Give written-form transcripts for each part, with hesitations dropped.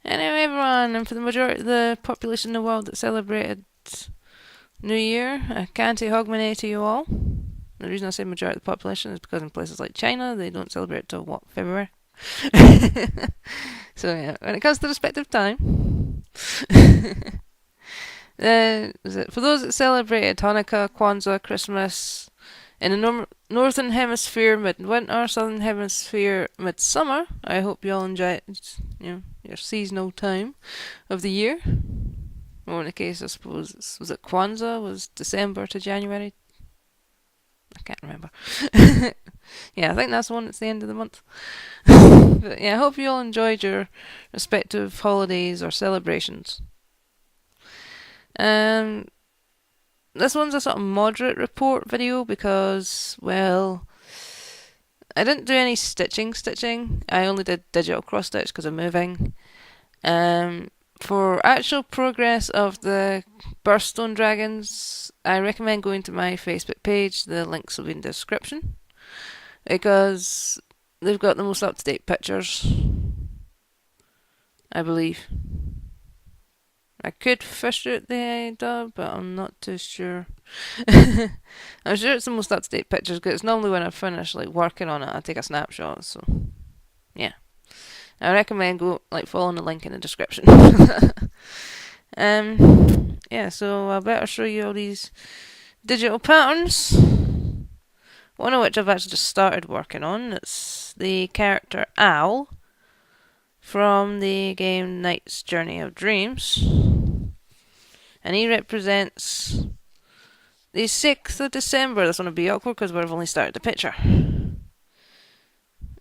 Anyway, everyone, and for the majority of the population in the world that celebrated New Year, a Canty Hogmany to you all. The reason I say majority of the population is because in places like China, they don't celebrate till, February? So yeah, when it comes to respective time. For those that celebrated Hanukkah, Kwanzaa, Christmas, in the northern hemisphere, midwinter, southern hemisphere, midsummer, I hope you all enjoy it, your seasonal time of the year. Or in the case, I suppose, was it Kwanzaa? Was December to January? I can't remember. Yeah, I think that's the one that's the end of the month. But yeah, I hope you all enjoyed your respective holidays or celebrations. This one's a sort of moderate report video because, well, I didn't do any stitching. I only did digital cross stitch because I'm moving. For actual progress of the Birthstone dragons, I recommend going to my Facebook page. The links will be in the description because they've got the most up-to-date pictures, I believe. I could fish out the idea, but I'm not too sure. I'm sure it's the most up-to-date pictures because it's normally when I finish working on it, I take a snapshot. So yeah, I recommend following the link in the description. Yeah, so I better show you all these digital patterns. One of which I've actually just started working on. It's the character Owl from the game Knight's Journey of Dreams. And he represents the 6th of December. This one will be awkward because we've only started the picture.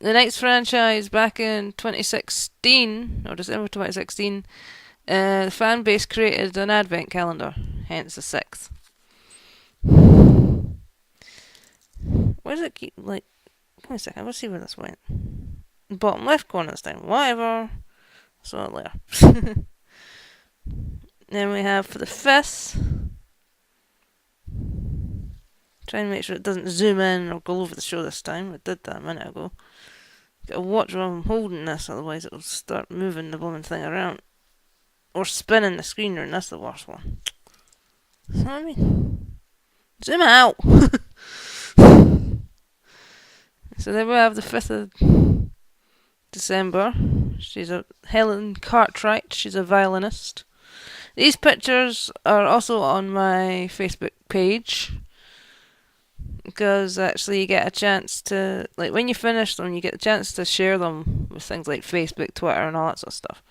The Knights franchise back in 2016, or December 2016, the fan base created an advent calendar, hence the 6th. Where does it keep, give me a second, let's see where this went. Bottom left corner this time, whatever. Saw it later. Then we have for the 5th, trying to make sure it doesn't zoom in or go over the show this time. It did that a minute ago. Gotta watch while I'm holding this, otherwise it'll start moving the blooming thing around. Or spinning the screen, and that's the worst one. So I mean, zoom out! So there we have the 5th of December. She's a Helen Cartwright, she's a violinist. These pictures are also on my Facebook page because actually you get a chance to, when you finish them, you get a chance to share them with things like Facebook, Twitter, and all that sort of stuff.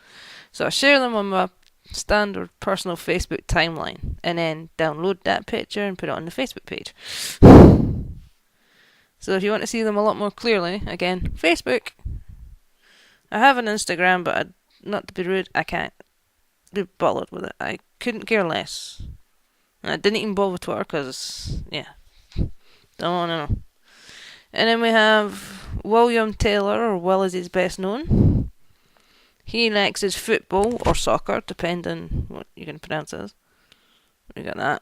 So I share them on my standard personal Facebook timeline and then download that picture and put it on the Facebook page. So if you want to see them a lot more clearly, again, Facebook. I have an Instagram, but not to be rude, I can't be bothered with it. I couldn't care less. And I didn't even bother with Twitter because, don't want to know. And then we have William Taylor, or Will as he's best known. He next is football or soccer, depending what you can pronounce it as. We got that.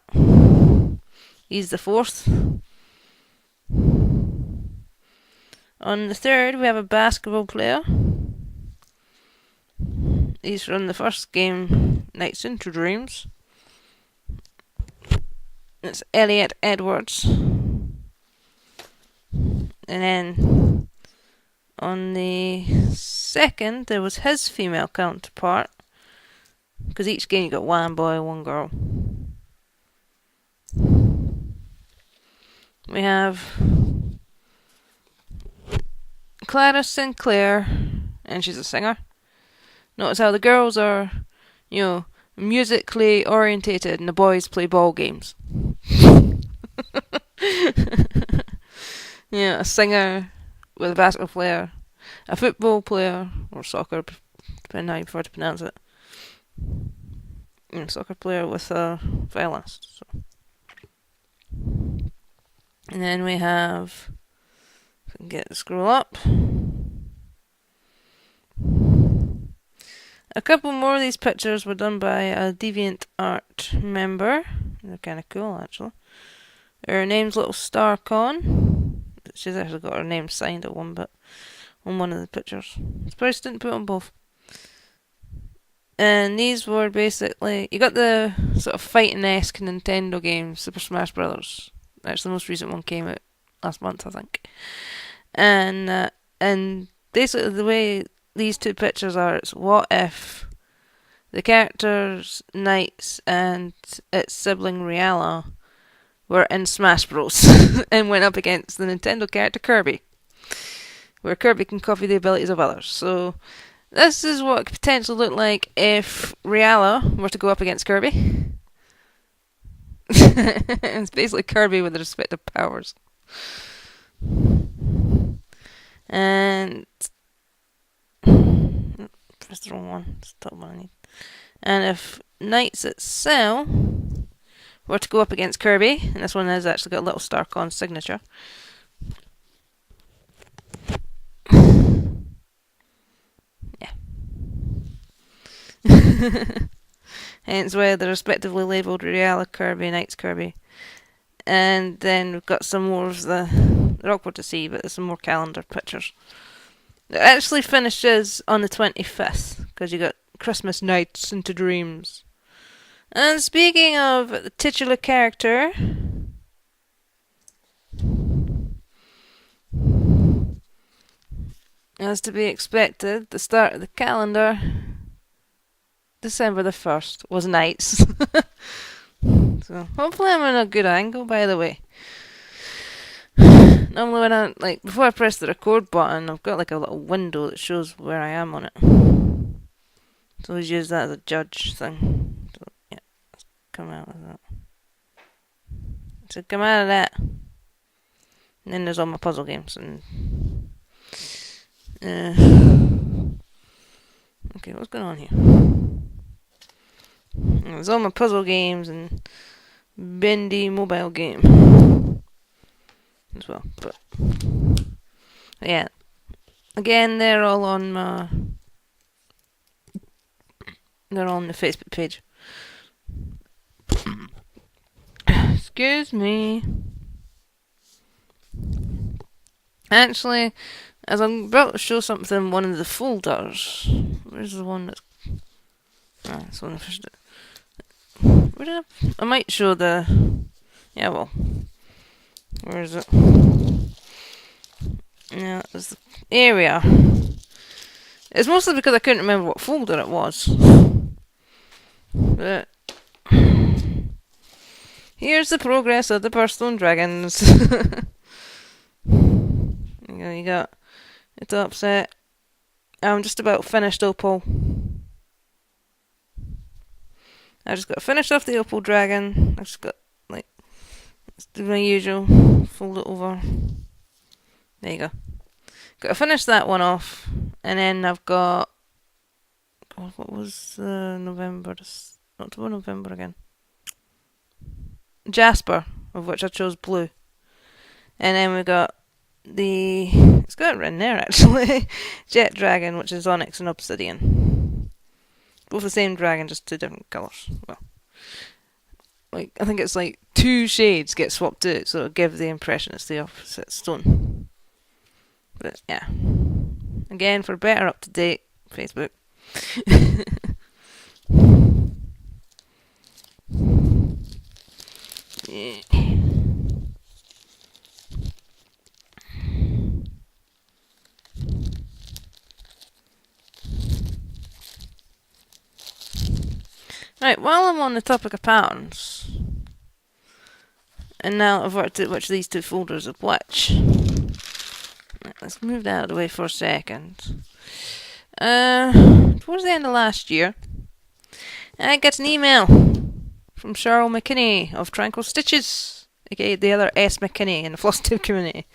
He's the 4th. On the 3rd, we have a basketball player. He's from the first game, Knight's Into Dreams. It's Elliot Edwards. And then on the 2nd, there was his female counterpart. Because each game you got one boy, one girl. We have Clara Sinclair, and she's a singer. Notice how the girls are, musically orientated and the boys play ball games. A singer with a basketball player, a football player, or soccer, depending on how you prefer to pronounce it. Soccer player with a violinist. So. And then we have, if I can get the scroll up, a couple more of these pictures were done by a DeviantArt member. They're kind of cool, actually. Her name's Little Starcon. She's actually got her name signed at one bit on one of the pictures. Surprised didn't put on both. And these were basically, you got the sort of fighting-esque Nintendo game, Super Smash Brothers. That's the most recent one, came out last month, I think. And basically the way these two pictures are, it's what if the characters, Knights, and its sibling Riala were in Smash Bros. And went up against the Nintendo character Kirby, where Kirby can copy the abilities of others. So this is what it could potentially look like if Riala were to go up against Kirby. It's basically Kirby with the respective powers. And press the wrong one. It's the top one I need. And if Knights itself were to go up against Kirby, and this one has actually got a little StarCon signature. Yeah. Hence where they're respectively labelled Riala Kirby, Knights Kirby. And then we've got some more of they're awkward to see, but there's some more calendar pictures. It actually finishes on the 25th, because you got Christmas Nights into Dreams. And speaking of the titular character, as to be expected, the start of the calendar, December the 1st, was Nights. So hopefully I'm in a good angle, by the way. Normally when before I press the record button, I've got like a little window that shows where I am on it. So always use that as a judge thing. So yeah, let's come out of that. So come out of that. And then there's all my puzzle games and okay, what's going on here? There's all my puzzle games and Bendy mobile game as well. But yeah, again, they're all on they're on the Facebook page. Excuse me. Actually, as I'm about to show something in one of the folders, where's the one that's... that's one I fished it. Where did I might show the... Yeah, well. Where is it? Yeah, it's the area. It's mostly because I couldn't remember what folder it was. But... here's the progress of the Birthstone Dragons. You got the top set. I'm just about finished Opal. I just got finished off the Opal Dragon. I just got, let's do my usual. Fold it over. There you go. Got to finish that one off. And then I've got... God, what was November? October, November again. Jasper, of which I chose blue. And then we got it's got it written there actually. Jet Dragon, which is Onyx and Obsidian. Both the same dragon, just two different colours. Well, I think it's like two shades get swapped out, so it'll give the impression it's the opposite stone. But yeah. Again, for better up to date, Facebook. Yeah. Right, while I'm on the topic of Pounce, and now I've worked out which of these two folders of which. Right, let's move that out of the way for a second. Towards the end of last year, I got an email from Cheryl McKinney of KosStitcher's, aka the other S McKinney in the Flosstube community.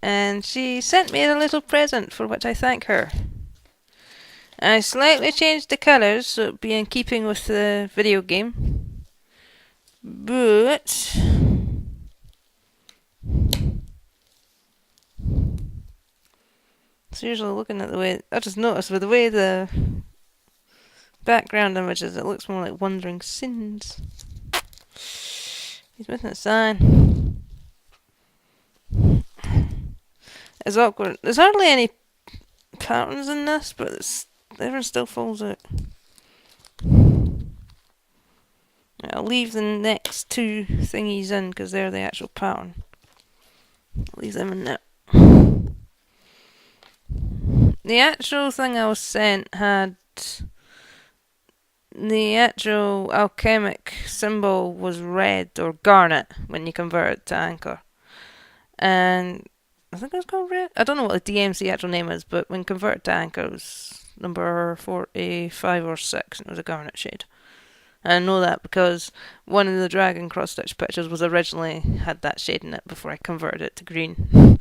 And she sent me a little present for which I thank her. I slightly changed the colours so it'd be in keeping with the video game. But seriously, looking at the way I just noticed with the way the background image is, it looks more like Wandering Sins. He's missing a sign. It's awkward. There's hardly any patterns in this, but it's everyone still falls out. I'll leave the next two thingies in because they're the actual pattern. I'll leave them in there. The actual thing I was sent had the actual alchemic symbol was red or garnet when you convert it to anchor. And I think it was called red. I don't know what the DMC actual name is, but when converted to anchor it was number 45 or 6 and it was a garnet shade. And I know that because one of the Dragon cross-stitch pictures was originally had that shade in it before I converted it to green.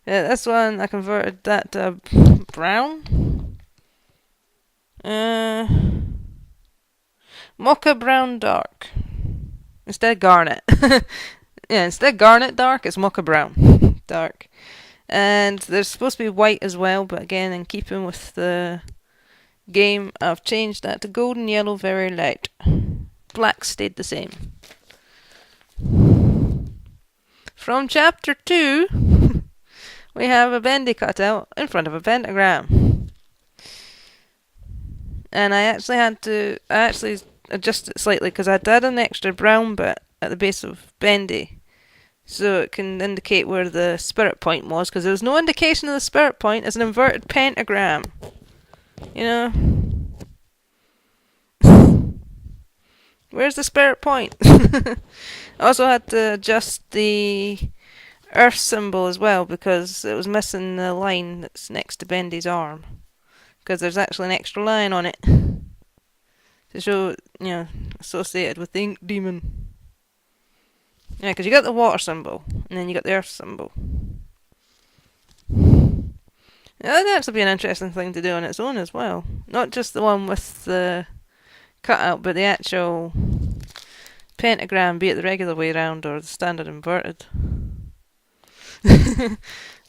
Yeah, this one I converted that to brown. Mocha brown dark. Instead of garnet. Yeah, instead of garnet dark, it's mocha brown dark. And there's supposed to be white as well, but again, in keeping with the game, I've changed that to golden yellow very light. Black stayed the same. From chapter 2, we have a Bendy cutout in front of a pentagram. And I actually had to adjust it slightly because I did an extra brown bit at the base of Bendy, so it can indicate where the spirit point was, because there was no indication of the spirit point as an inverted pentagram. You know? Where's the spirit point? I also had to adjust the earth symbol as well because it was missing the line that's next to Bendy's arm. Because there's actually an extra line on it to show, you know, associated with the ink demon. Yeah, because you got the water symbol and then you got the earth symbol. Yeah, that'd actually be an interesting thing to do on its own as well. Not just the one with the cutout, but the actual pentagram, be it the regular way round or the standard inverted. That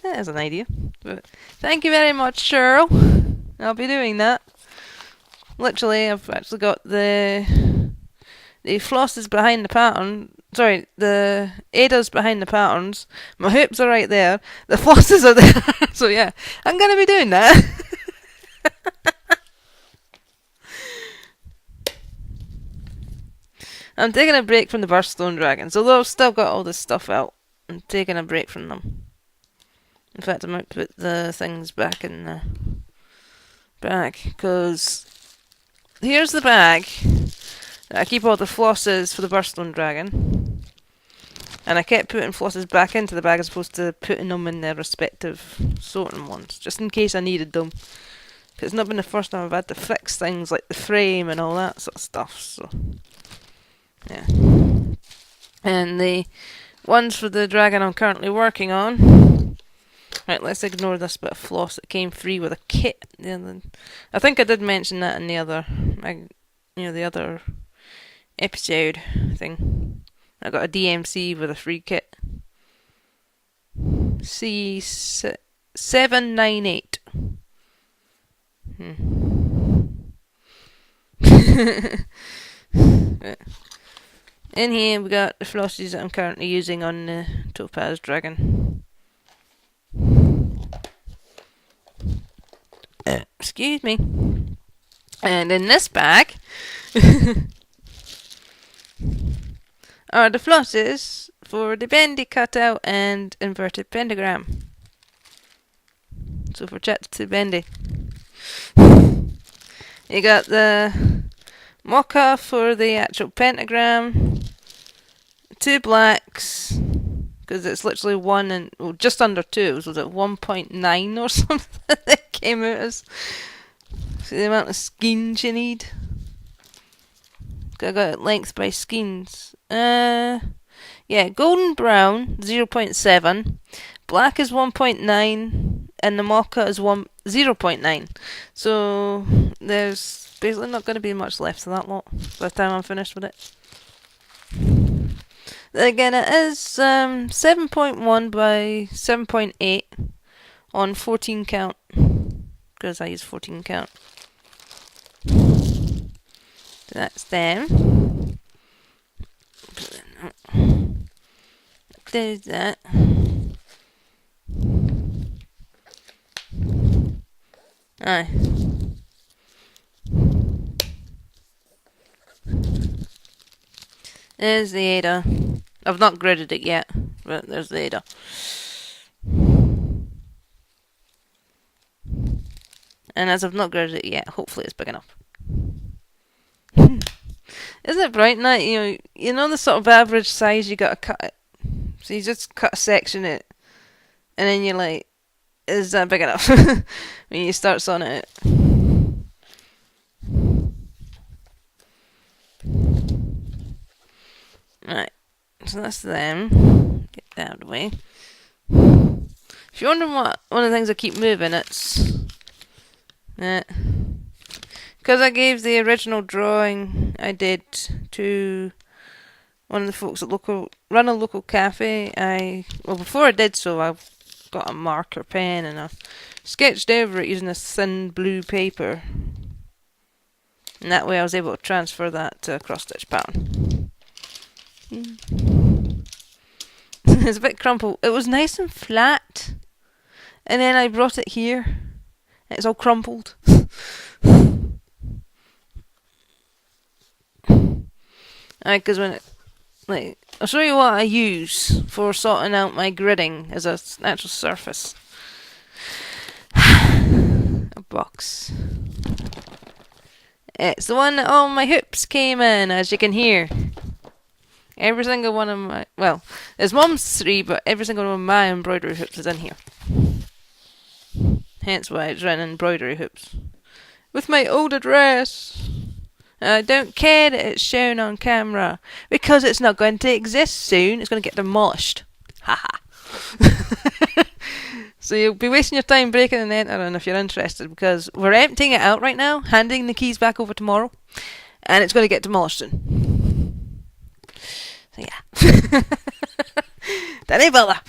is an idea. But thank you very much, Cheryl. I'll be doing that. Literally, I've actually got the flosses behind the pattern. Sorry, the Ada's behind the patterns. My hoops are right there. The flosses are there. So yeah, I'm going to be doing that. I'm taking a break from the Birthstone dragons. Although I've still got all this stuff out, I'm taking a break from them. In fact, I might put the things back in the bag, because here's the bag that I keep all the flosses for the Birthstone dragon, and I kept putting flosses back into the bag as opposed to putting them in their respective sorting ones, just in case I needed them, because it's not been the first time I've had to fix things like the frame and all that sort of stuff. So yeah, and the ones for the dragon I'm currently working on. Right, let's ignore this bit of floss that came free with a kit. I think I did mention that in the other, the other episode thing. I got a DMC with a free kit. C798. In here we got the flosses that I'm currently using on the Topaz Dragon. Excuse me. And in this bag are the flosses for the Bendy cutout and inverted pentagram. So for chapter 2 Bendy. You got the mocha for the actual pentagram, 2 blacks, because it's literally 1 and just under 2. Was it 1.9 or something that came out as? See the amount of skeins you need. I got it length by skeins. Yeah, golden brown 0.7, black is 1.9, and the mocha is 0.9. So there's basically not going to be much left of that lot by the time I'm finished with it. Again, it is 7.1 by 7.8 on 14 count, because I use 14 count. So that's them. Close that. Aye. There's the Ada. I've not gridded it yet, but there's the Ada. And as I've not gridded it yet, hopefully it's big enough. Isn't it bright that you know the sort of average size you gotta cut it? So you just cut a section it, and then you're like, is that big enough? When you start sawing it out. Right, so that's them. Get that out of the way. If you're wondering what one of the things I keep moving, it's because I gave the original drawing I did to one of the folks at run a local cafe. Before I did so, I got a marker pen and I sketched over it using a thin blue paper, and that way I was able to transfer that to a cross-stitch pattern. It's a bit crumpled. It was nice and flat, and then I brought it here, and it's all crumpled. Because when I'll show you what I use for sorting out my gridding as a natural surface. A box. It's the one that all my hoops came in, as you can hear. Every single one of my... Well, there's Mum's 3, but every single one of my embroidery hoops is in here. Hence why it's written embroidery hoops. With my old address. I don't care that it's shown on camera, because it's not going to exist soon. It's going to get demolished. Haha. So you'll be wasting your time breaking and entering if you're interested, because we're emptying it out right now, handing the keys back over tomorrow, and it's going to get demolished soon. So yeah. Don't bother.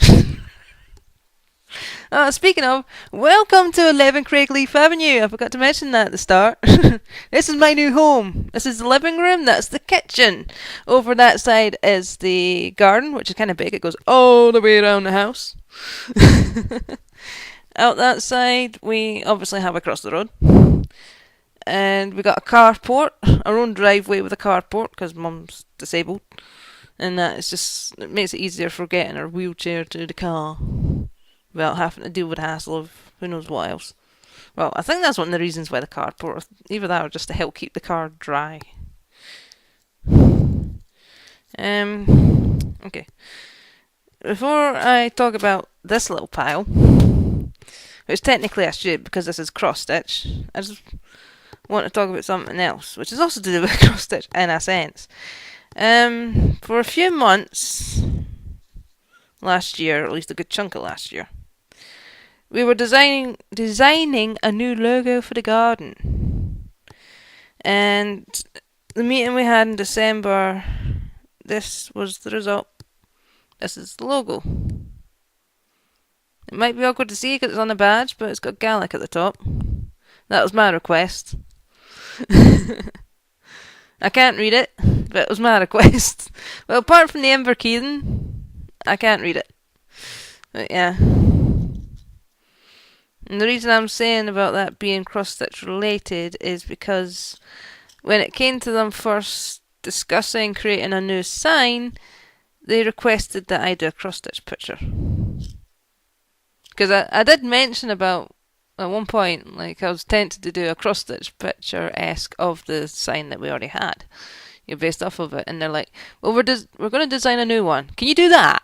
Speaking of, welcome to 11 Craigleaf Avenue. I forgot to mention that at the start. This is my new home. This is the living room. That's the kitchen. Over that side is the garden, which is kind of big. It goes all the way around the house. Out that side, we obviously have across the road. And we got a carport, our own driveway with a carport, because Mum's disabled. And that is just, it makes it easier for getting her wheelchair to the car without having to deal with the hassle of who knows what else. Well, I think that's one of the reasons why the carport, either that or just to help keep the car dry. Okay. Before I talk about this little pile, which technically I should because this is cross-stitch, I just want to talk about something else, which is also to do with cross-stitch in a sense. For a few months last year, or at least a good chunk of last year, we were designing a new logo for the garden. And the meeting we had in December, this was the result. This is the logo. It might be awkward to see because it's on the badge, but it's got Gaelic at the top. That was my request. I can't read it, but it was my request. Well, apart from the Inverkeithing, I can't read it. But yeah. And the reason I'm saying about that being cross-stitch related is because when it came to them first discussing creating a new sign, they requested that I do a cross-stitch picture. Because I did mention about, at one point, like I was tempted to do a cross-stitch picture-esque of the sign that we already had. Based off of it. And they're like, well, we're going to design a new one. Can you do that?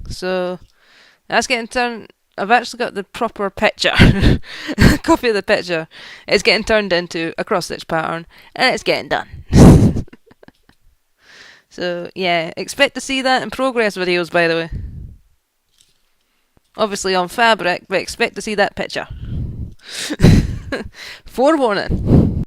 So, that's getting turned... I've actually got the proper picture, a copy of the picture. It's getting turned into a cross-stitch pattern, and it's getting done. So, yeah, expect to see that in progress videos, by the way. Obviously on fabric, but expect to see that picture. Forewarning.